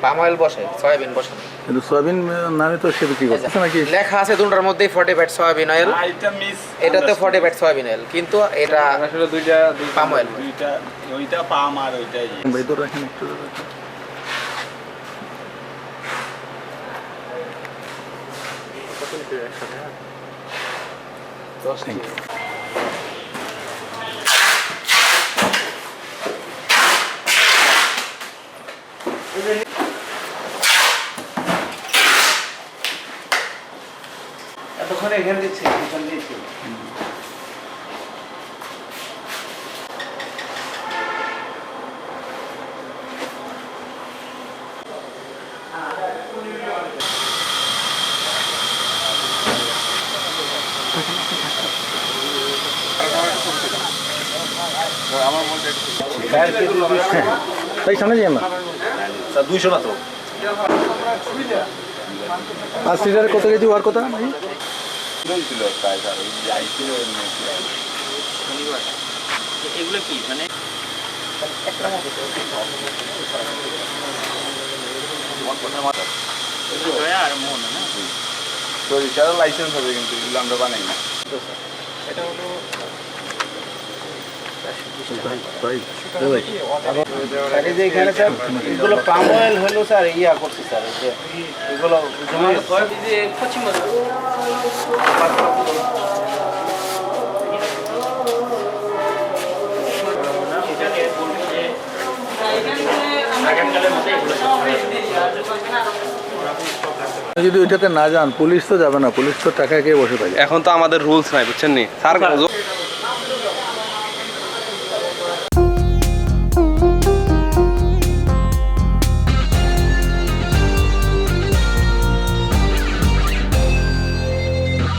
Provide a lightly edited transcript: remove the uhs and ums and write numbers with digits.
Palm oil বসে, soybean বসে। কিন্তু সয়াবিন নামে তো সে বিক্রি করছে নাকি? লেখা আছে দুটোর মধ্যেই ফর্টিফাইড সয়াবিন অয়েল, এটাতে ফর্টিফাইড সয়াবিন অয়েল, কিন্তু এটা আসলে দুইটা পাম অয়েল। দুইটা, ওইটা পাম আর ওইটাই। ভেতর রাখেন একটু। Thank you. এতক্ষণ এখানে দিচ্ছি, এখানে দিচ্ছি। তাই সামনে যাই আমরা। 200 না তো 5 লিটারে কত কেজি হওয়ার কথা? ছিল প্রায়, আর ওই যে আইছিল এগুলো কি মানে আর মন না সরিষার লাইসেন্স হবে, কিন্তু এগুলো আমরা বানাই না। এটা হলো এখানে স্যার এগুলো পাম অয়েল হলো স্যার, ইয়া করছি স্যার, এগুলো যদি ওইটাতে না যান পুলিশ তো যাবে না, পুলিশ তো টাকা খেয়ে বসে থাকে। এখন তো আমাদের রুলস নাই, বুঝছেন নি স্যার।